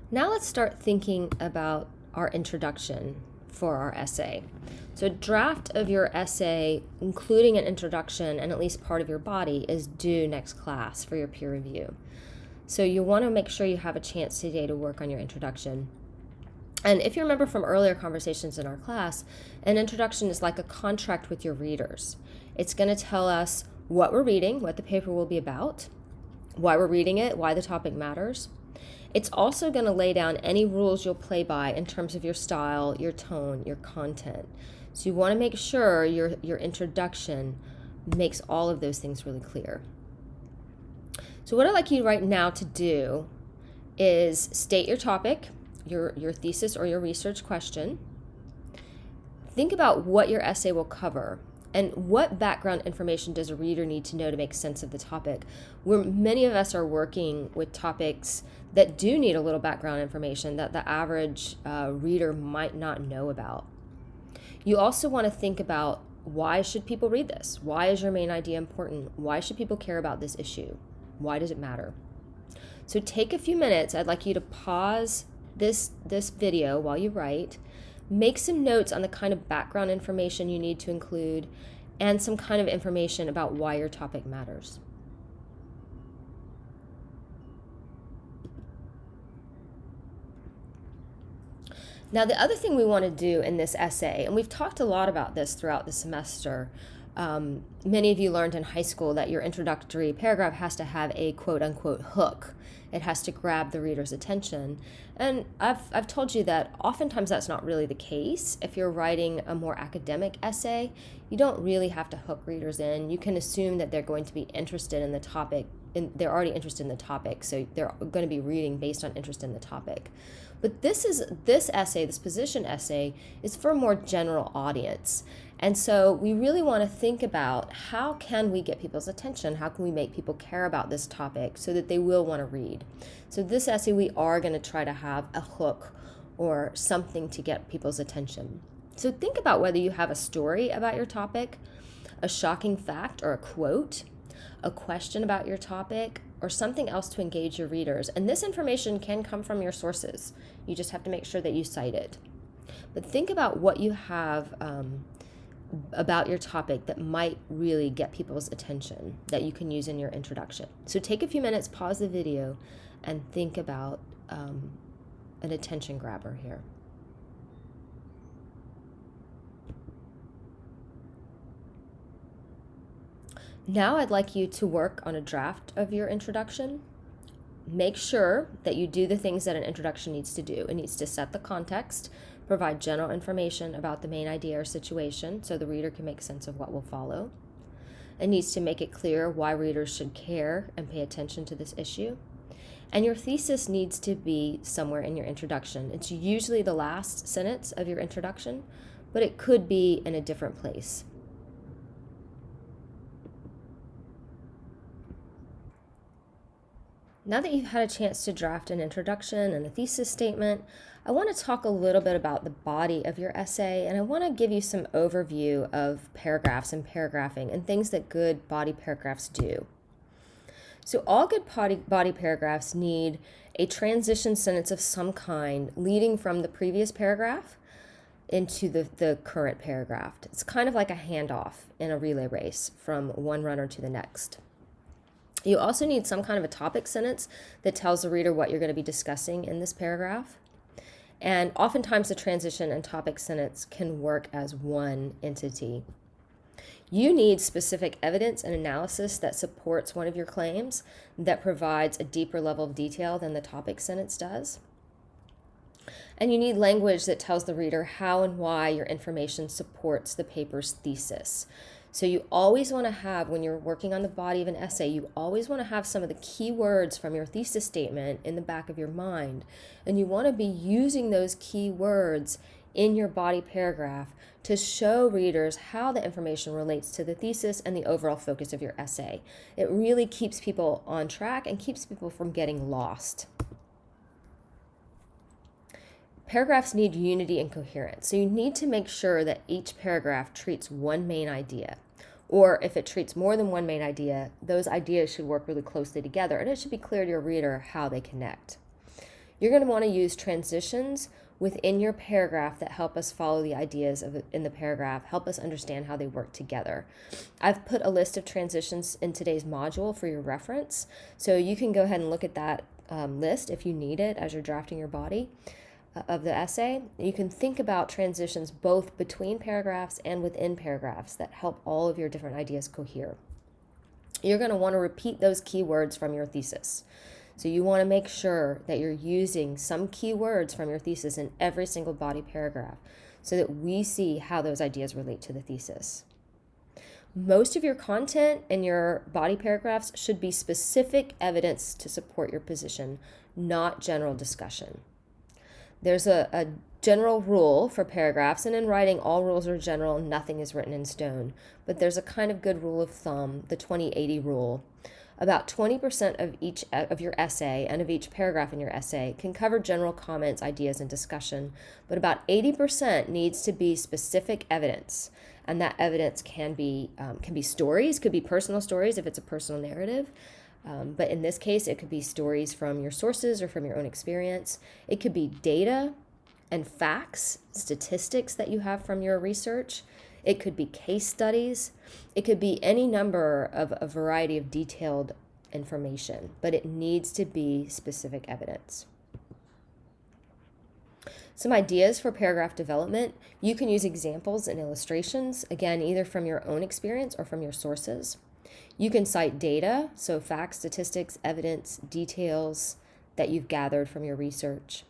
Now let's start thinking about our introduction for our essay. So a draft of your essay, including an introduction and at least part of your body, is due next class for your peer review. So you want to make sure you have a chance today to work on your introduction. And if you remember from earlier conversations in our class, an introduction is like a contract with your readers. It's going to tell us what we're reading, what the paper will be about, why we're reading it, why the topic matters. It's also going to lay down any rules you'll play by in terms of your style, your tone, your content. So you want to make sure your introduction makes all of those things really clear. So what I'd like you right now to do is state your topic, your thesis or your research question. Think about what your essay will cover and what background information does a reader need to know to make sense of the topic. Where many of us are working with topics that do need a little background information that the average reader might not know about. You also want to think about, why should people read this? Why is your main idea important? Why should people care about this issue? Why does it matter? So take a few minutes. I'd like you to pause this video while you write. Make some notes on the kind of background information you need to include and some kind of information about why your topic matters. Now, the other thing we want to do in this essay, and we've talked a lot about this throughout the semester, many of you learned in high school that your introductory paragraph has to have a quote-unquote hook. It has to grab the reader's attention. And I've told you that oftentimes that's not really the case. If you're writing a more academic essay, you don't really have to hook readers in. You can assume that they're going to be interested in the topic, and they're already interested in the topic, so they're going to be reading based on interest in the topic. But this position essay, is for a more general audience. And so we really want to think about, how can we get people's attention? How can we make people care about this topic so that they will want to read? So this essay, we are going to try to have a hook or something to get people's attention. So think about whether you have a story about your topic, a shocking fact or a quote, a question about your topic, or something else to engage your readers. And this information can come from your sources. You just have to make sure that you cite it. But think about what you have about your topic that might really get people's attention that you can use in your introduction. So take a few minutes, pause the video, and think about an attention grabber here. Now I'd like you to work on a draft of your introduction. Make sure that you do the things that an introduction needs to do. It needs to set the context, provide general information about the main idea or situation so the reader can make sense of what will follow. It needs to make it clear why readers should care and pay attention to this issue. And your thesis needs to be somewhere in your introduction. It's usually the last sentence of your introduction, but it could be in a different place. Now that you've had a chance to draft an introduction and a thesis statement, I want to talk a little bit about the body of your essay, and I want to give you some overview of paragraphs and paragraphing and things that good body paragraphs do. So all good body paragraphs need a transition sentence of some kind leading from the previous paragraph into the current paragraph. It's kind of like a handoff in a relay race from one runner to the next. You also need some kind of a topic sentence that tells the reader what you're going to be discussing in this paragraph. And oftentimes the transition and topic sentence can work as one entity. You need specific evidence and analysis that supports one of your claims, that provides a deeper level of detail than the topic sentence does. And you need language that tells the reader how and why your information supports the paper's thesis. So you always want to have, when you're working on the body of an essay, you always want to have some of the key words from your thesis statement in the back of your mind. And you want to be using those key words in your body paragraph to show readers how the information relates to the thesis and the overall focus of your essay. It really keeps people on track and keeps people from getting lost. Paragraphs need unity and coherence, so you need to make sure that each paragraph treats one main idea. Or if it treats more than one main idea, those ideas should work really closely together, and it should be clear to your reader how they connect. You're going to want to use transitions within your paragraph that help us follow the ideas in the paragraph, help us understand how they work together. I've put a list of transitions in today's module for your reference, so you can go ahead and look at that list if you need it as you're drafting your body of the essay. You can think about transitions both between paragraphs and within paragraphs that help all of your different ideas cohere. You're going to want to repeat those keywords from your thesis. So you want to make sure that you're using some keywords from your thesis in every single body paragraph so that we see how those ideas relate to the thesis. Most of your content in your body paragraphs should be specific evidence to support your position, not general discussion. There's a general rule for paragraphs, and in writing, all rules are general, nothing is written in stone. But there's a kind of good rule of thumb, the 20-80 rule. About 20% of your essay and of each paragraph in your essay can cover general comments, ideas, and discussion, but about 80% needs to be specific evidence. And that evidence can be stories, could be personal stories if it's a personal narrative. But in this case, it could be stories from your sources or from your own experience. It could be data and facts, statistics that you have from your research. It could be case studies. It could be any number of a variety of detailed information, but it needs to be specific evidence. Some ideas for paragraph development. You can use examples and illustrations, again, either from your own experience or from your sources. You can cite data, so facts, statistics, evidence, details that you've gathered from your research.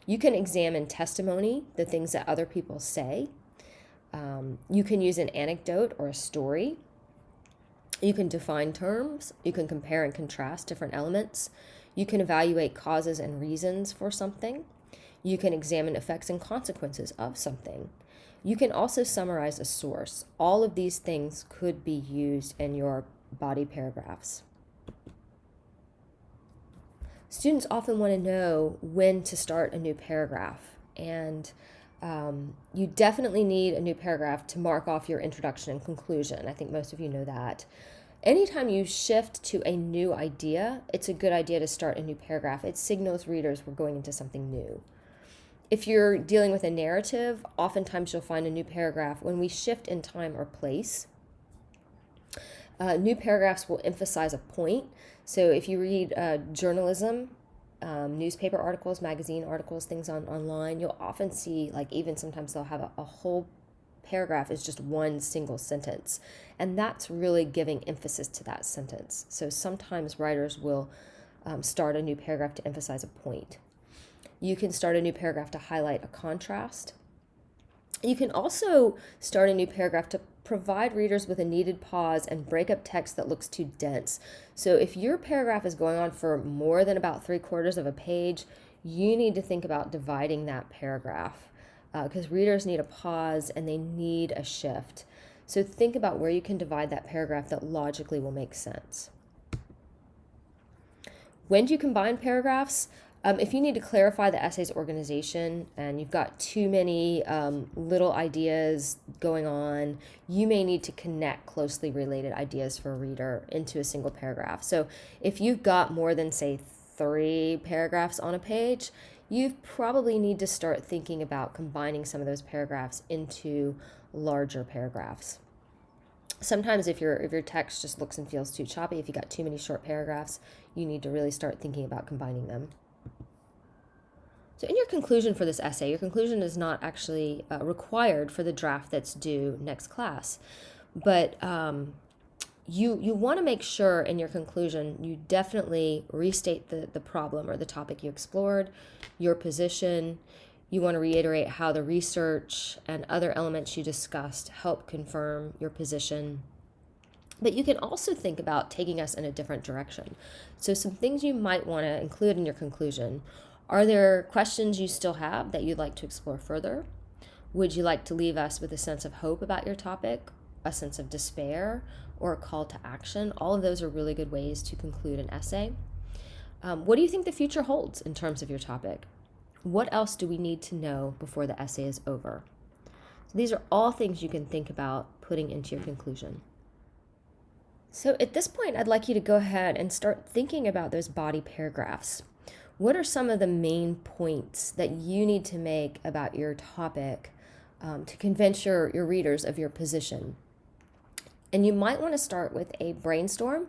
You can examine testimony, the things that other people say. You can use an anecdote or a story. You can define terms. You can compare and contrast different elements. You can evaluate causes and reasons for something. You can examine effects and consequences of something. You can also summarize a source. All of these things could be used in your body paragraphs. Students often want to know when to start a new paragraph, and you definitely need a new paragraph to mark off your introduction and conclusion. I think most of you know that. Anytime you shift to a new idea, it's a good idea to start a new paragraph. It signals readers we're going into something new. If you're dealing with a narrative, oftentimes you'll find a new paragraph when we shift in time or place. New paragraphs will emphasize a point. So if you read journalism, newspaper articles, magazine articles, things online, you'll often see, like, even sometimes they'll have a whole paragraph is just one single sentence. And that's really giving emphasis to that sentence. So sometimes writers will start a new paragraph to emphasize a point. You can start a new paragraph to highlight a contrast. You can also start a new paragraph to provide readers with a needed pause and break up text that looks too dense. So if your paragraph is going on for more than about 3/4 of a page, you need to think about dividing that paragraph because readers need a pause and they need a shift. So think about where you can divide that paragraph that logically will make sense. When do you combine paragraphs? If you need to clarify the essay's organization and you've got too many little ideas going on, you may need to connect closely related ideas for a reader into a single paragraph. So if you've got more than, say, 3 paragraphs on a page, you probably need to start thinking about combining some of those paragraphs into larger paragraphs. Sometimes if your text just looks and feels too choppy, if you got too many short paragraphs, you need to really start thinking about combining them. So in your conclusion for this essay, your conclusion is not actually required for the draft that's due next class, but you want to make sure in your conclusion you definitely restate the problem or the topic you explored, your position. You want to reiterate how the research and other elements you discussed help confirm your position. But you can also think about taking us in a different direction. So some things you might want to include in your conclusion. Are there questions you still have that you'd like to explore further? Would you like to leave us with a sense of hope about your topic, a sense of despair, or a call to action? All of those are really good ways to conclude an essay. What do you think the future holds in terms of your topic? What else do we need to know before the essay is over? So these are all things you can think about putting into your conclusion. So at this point, I'd like you to go ahead and start thinking about those body paragraphs. what are some of the main points that you need to make about your topic to convince your readers of your position? And you might want to start with a brainstorm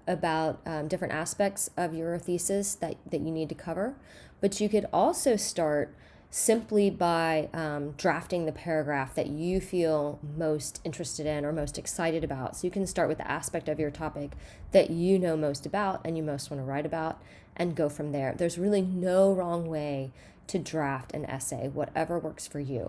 about different aspects of your thesis that you need to cover. But you could also start simply by drafting the paragraph that you feel most interested in or most excited about. So you can start with the aspect of your topic that you know most about and you most want to write about and go from there. There's really no wrong way to draft an essay, whatever works for you.